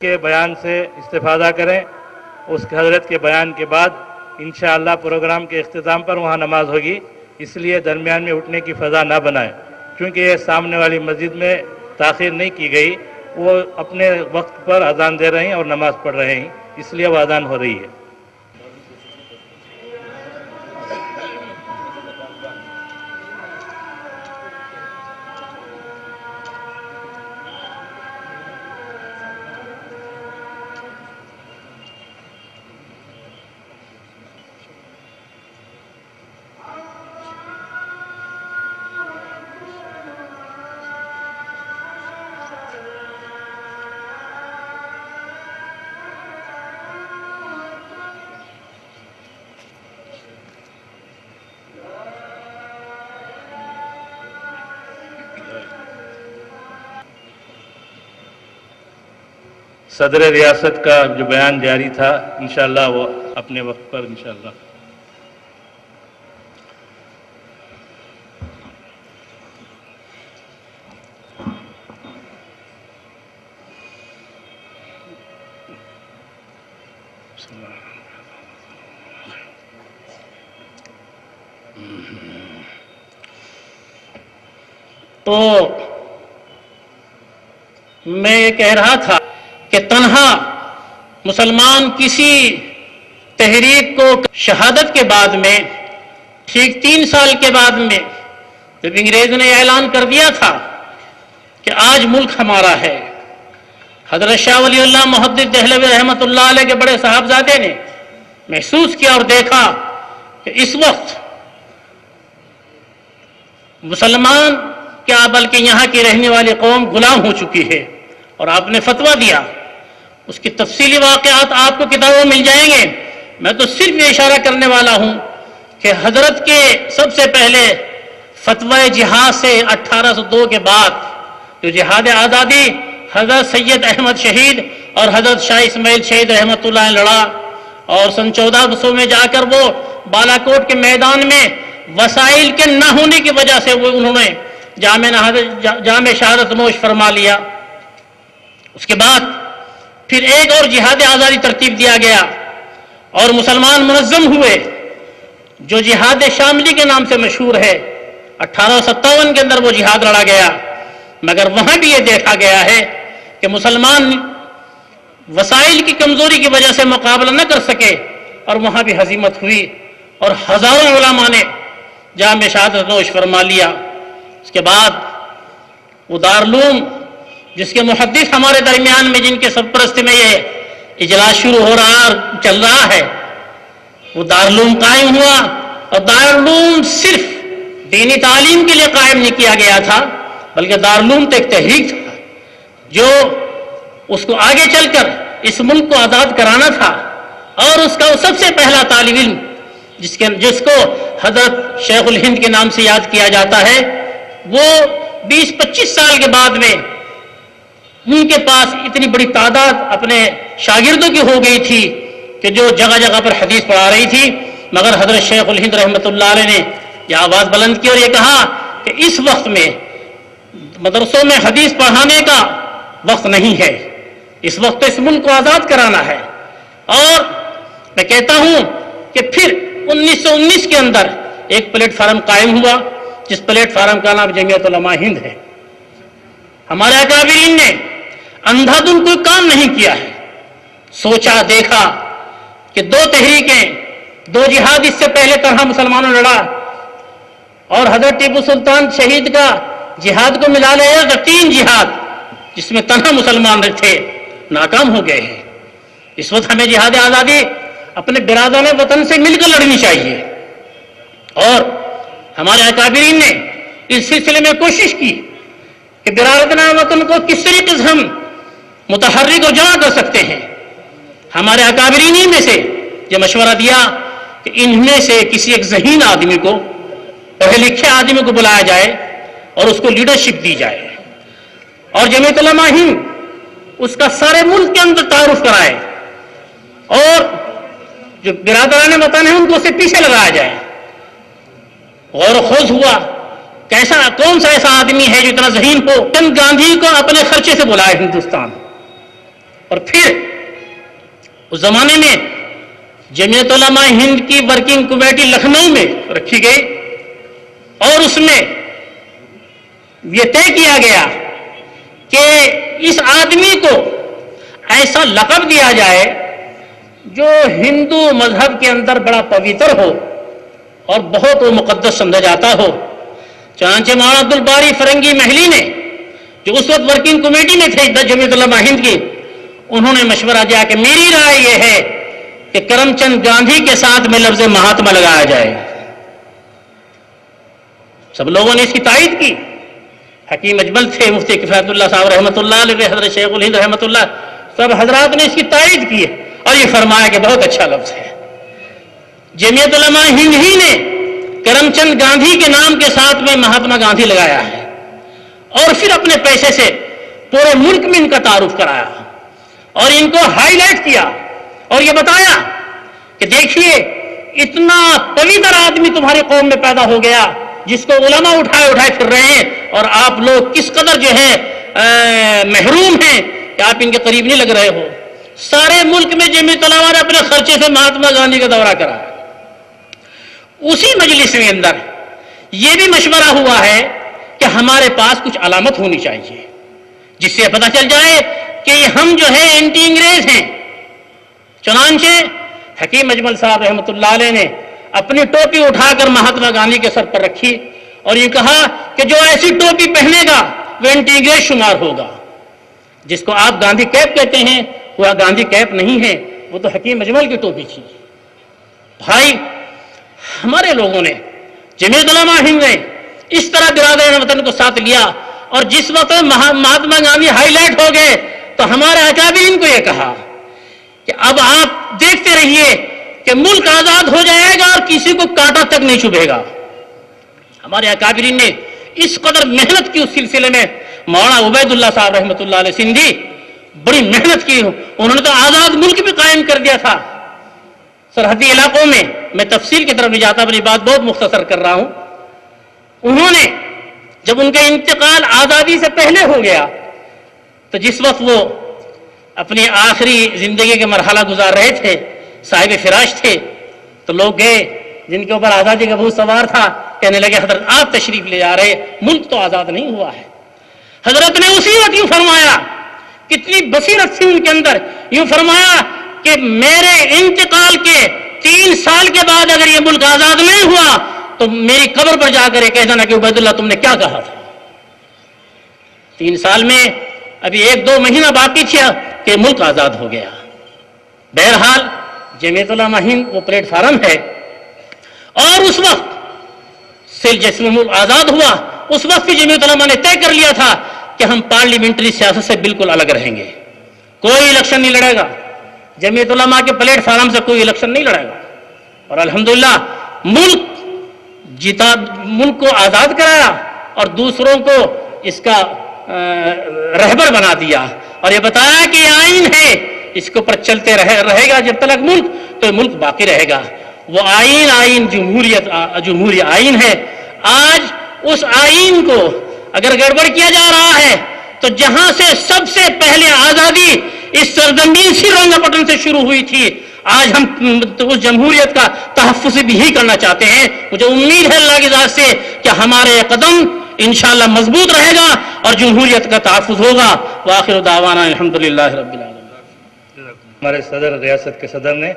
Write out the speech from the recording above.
کے بیان سے استفادہ کریں. اس حضرت کے بیان کے بعد انشاءاللہ پروگرام کے اختتام پر وہاں نماز ہوگی. اس لیے درمیان میں اٹھنے کی فضا نہ بنائیں، چونکہ یہ سامنے والی مسجد میں تاخیر نہیں کی گئی، وہ اپنے وقت پر اذان دے رہے ہیں اور نماز پڑھ رہے ہیں، اس لیے وہ اذان ہو رہی ہے. صدر ریاست کا جو بیان جاری تھا انشاءاللہ وہ اپنے وقت پر انشاءاللہ. تو میں یہ کہہ رہا تھا کہ تنہا مسلمان کسی تحریک کو شہادت کے بعد میں ٹھیک 3 سال کے بعد میں جب انگریزوں نے اعلان کر دیا تھا کہ آج ملک ہمارا ہے، حضرت شاہ ولی اللہ محدث دہلوی رحمۃ اللہ علیہ کے بڑے صاحبزادے نے محسوس کیا اور دیکھا کہ اس وقت مسلمان کیا بلکہ یہاں کی رہنے والی قوم غلام ہو چکی ہے، اور آپ نے فتویٰ دیا. اس کی تفصیلی واقعات آپ کو کتابوں میں مل جائیں گے. میں تو صرف یہ اشارہ کرنے والا ہوں کہ حضرت کے سب سے پہلے فتوی جہاد سے 1802 کے بعد جو جہاد آزادی حضرت سید احمد شہید اور حضرت شاہ اسماعیل شہید رحمۃ اللہ نے لڑا، اور سن 1400 میں جا کر وہ بالا کوٹ کے میدان میں وسائل کے نہ ہونے کی وجہ سے وہ انہوں نے جامع شہادت نوش فرما لیا. اس کے بعد پھر ایک اور جہاد آزادی ترتیب دیا گیا اور مسلمان منظم ہوئے جو جہاد شاملی کے نام سے مشہور ہے. 1857 کے اندر وہ جہاد لڑا گیا، مگر وہاں بھی یہ دیکھا گیا ہے کہ مسلمان وسائل کی کمزوری کی وجہ سے مقابلہ نہ کر سکے اور وہاں بھی ہزیمت ہوئی اور ہزاروں علماء نے جامع شہادت نوش فرما لیا. اس کے بعد وہ دارالعلوم جس کے محدث ہمارے درمیان میں جن کے سرپرستی میں یہ اجلاس شروع ہو رہا اور چل رہا ہے، وہ دارالعلوم قائم ہوا. اور دارالعلوم صرف دینی تعلیم کے لیے قائم نہیں کیا گیا تھا، بلکہ دارالعلوم تو ایک تحریک تھا جو اس کو آگے چل کر اس ملک کو آزاد کرانا تھا. اور اس کا وہ سب سے پہلا طالب علم جس کو حضرت شیخ الہند کے نام سے یاد کیا جاتا ہے، وہ 20-25 سال کے بعد میں ان کے پاس اتنی بڑی تعداد اپنے شاگردوں کی ہو گئی تھی کہ جو جگہ جگہ پر حدیث پڑھا رہی تھی. مگر حضرت شیخ الہند رحمۃ اللہ علیہ نے یہ آواز بلند کی اور یہ کہا کہ اس وقت میں مدرسوں میں حدیث پڑھانے کا وقت نہیں ہے، اس وقت اس ملک کو آزاد کرانا ہے. اور میں کہتا ہوں کہ پھر 1919 کے اندر ایک پلیٹ فارم قائم ہوا جس پلیٹ فارم کا نام جمعیت علماء ہند ہے. ہمارے اکابرین نے اندھا دھند کوئی کام نہیں کیا ہے، سوچا دیکھا کہ 2 تحریکیں 2 جہاد اس سے پہلے طرح مسلمانوں نے لڑا، اور حضرت ٹیپو سلطان شہید کا جہاد کو ملا لیا تو 3 جہاد جس میں تنہا مسلمان تھے ناکام ہو گئے ہیں. اس وقت ہمیں جہاد آزادی اپنے برادران وطن سے مل کر لڑنی چاہیے، اور ہمارے اکابرین نے اس سلسلے میں کوشش کی کہ برادران وطن کو کس طریقے سے ہم متحرک اور جمع کر سکتے ہیں. ہمارے اکابرین میں سے یہ مشورہ دیا کہ ان میں سے کسی ایک ذہین آدمی کو، پڑھے لکھے آدمی کو بلایا جائے اور اس کو لیڈرشپ دی جائے، اور جمعیت علماء ہند اس کا سارے ملک کے اندر تعارف کرائے، اور جو برادران وطن ہیں ان کو اسے پیچھے لگایا جائے. غور و خوض ہوا کون سا ایسا آدمی ہے جو اتنا ذہین ہو. چند گاندھی کو اپنے خرچے سے بلائے ہندوستان، اور پھر اس زمانے میں جمعیت علماء ہند کی ورکنگ کمیٹی لکھنؤ میں رکھی گئی اور اس میں یہ طے کیا گیا کہ اس آدمی کو ایسا لقب دیا جائے جو ہندو مذہب کے اندر بڑا پویتر ہو اور بہت وہ مقدس سمجھا جاتا ہو۔ چنانچہ مولانا عبد الباری فرنگی محلی نے جو اس وقت ورکنگ کمیٹی میں تھے جمعیت علماء ہند کی، انہوں نے مشورہ دیا کہ میری رائے یہ ہے کہ کرم چند گاندھی کے ساتھ میں لفظ مہاتما لگایا جائے۔ سب لوگوں نے اس کی تائید کی۔ حکیم اجمل تھے، مفتی کفایت اللہ صاحب رحمۃ اللہ علیہ، حضرت شیخ الہند رحمۃ اللہ، سب حضرات نے اس کی تائید کی اور یہ فرمایا کہ بہت اچھا لفظ ہے۔ جمعیت علماء ہند ہی نے کرم چند گاندھی کے نام کے ساتھ میں مہاتما گاندھی لگایا ہے اور پھر اپنے پیسے سے پورے ملک میں ان کا تعارف کرایا اور ان کو ہائی لائٹ کیا اور یہ بتایا کہ دیکھیے اتنا پویتر آدمی تمہاری قوم میں پیدا ہو گیا جس کو علماء اٹھائے اٹھائے پھر رہے ہیں اور آپ لوگ کس قدر جو ہے محروم ہیں کہ آپ ان کے قریب نہیں لگ رہے ہو۔ سارے ملک میں جمعیت علماء نے اپنے خرچے سے مہاتما گاندھی کا دورہ کرا۔ اسی مجلس کے اندر یہ بھی مشورہ ہوا ہے کہ ہمارے پاس کچھ علامت ہونی چاہیے جس سے پتہ چل جائے کہ ہم جو ہے اینٹی انگریز ہیں۔ چنانچہ حکیم اجمل صاحب رحمۃ اللہ علیہ نے اپنی ٹوپی اٹھا کر مہاتما گاندھی کے سر پر رکھی اور یہ کہا کہ جو ایسی ٹوپی پہنے گا وہ اینٹی انگریز شمار ہوگا۔ جس کو آپ گاندھی کیپ کہتے ہیں وہ گاندھی کیپ نہیں ہے، وہ تو حکیم اجمل کی ٹوپی تھی۔ بھائی ہمارے لوگوں نے جمعیت علماء ہند نے اس طرح برادران وطن کو ساتھ لیا اور جس وقت مہاتما گاندھی ہائی لائٹ ہو گئے تو ہمارے اکابرین کو یہ کہا کہ اب آپ دیکھتے رہیے کہ ملک آزاد ہو جائے گا اور کسی کو کانٹا تک نہیں چبھے گا۔ ہمارے اکابرین نے اس قدر محنت کی اس سلسلے میں، مولانا عبید اللہ صاحب رحمۃ اللہ علیہ سندھی بڑی محنت کی، انہوں نے تو آزاد ملک بھی قائم کر دیا تھا سرحدی علاقوں میں۔ میں تفصیل کی طرف نہیں جاتا، اپنی بات بہت مختصر کر رہا ہوں۔ انہوں نے جب ان کا انتقال آزادی سے پہلے ہو گیا تو جس وقت وہ اپنی آخری زندگی کے مرحلہ گزار رہے تھے، صاحب فراش تھے، تو لوگ گئے جن کے اوپر آزادی کا بھوت سوار تھا، کہنے لگے حضرت آپ تشریف لے جا رہے، ملک تو آزاد نہیں ہوا ہے۔ حضرت نے اسی وقت یوں فرمایا، کتنی بصیرت تھی ان کے اندر، یوں فرمایا کہ میرے انتقال کے 3 سال کے بعد اگر یہ ملک آزاد نہیں ہوا تو میری قبر پر جا کر یہ کہہ دینا کہ عبید اللہ تم نے کیا کہا تھا۔ 3 سال میں ابھی 1-2 مہینہ باقی تھا کہ ملک آزاد ہو گیا۔ بہرحال جمعیت علماء ہند وہ پلیٹ فارم ہے اور اس وقت سے جس میں ملک آزاد ہوا اس وقت بھی جمعیت علماء نے طے کر لیا تھا کہ ہم پارلیمنٹری سیاست سے بالکل الگ رہیں گے، کوئی الیکشن نہیں لڑے گا، جمعیت علماء کے پلیٹ فارم سے کوئی الیکشن نہیں لڑے گا۔ اور الحمدللہ ملک جیتا، ملک کو آزاد کرایا اور دوسروں کو اس کا رہبر بنا دیا اور یہ بتایا کہ یہ آئین ہے، اس کے اوپر چلتے رہے گا جب تک ملک، تو ملک باقی رہے گا۔ وہ آئین جمہوری آئین ہے۔ آج اس آئین کو اگر گڑبڑ کیا جا رہا ہے تو جہاں سے سب سے پہلے آزادی اس سرزمین سے رنگا پٹن سے شروع ہوئی تھی، آج ہم اس جمہوریت کا تحفظ بھی ہی کرنا چاہتے ہیں۔ مجھے امید ہے اللہ کی ذات سے کہ ہمارے قدم انشاءاللہ مضبوط رہے گا اور جمہوریت کا تحفظ ہوگا۔ وآخر دعوانا الحمدللہ رب العالمین۔ ہمارے صدر ریاست کے صدر نے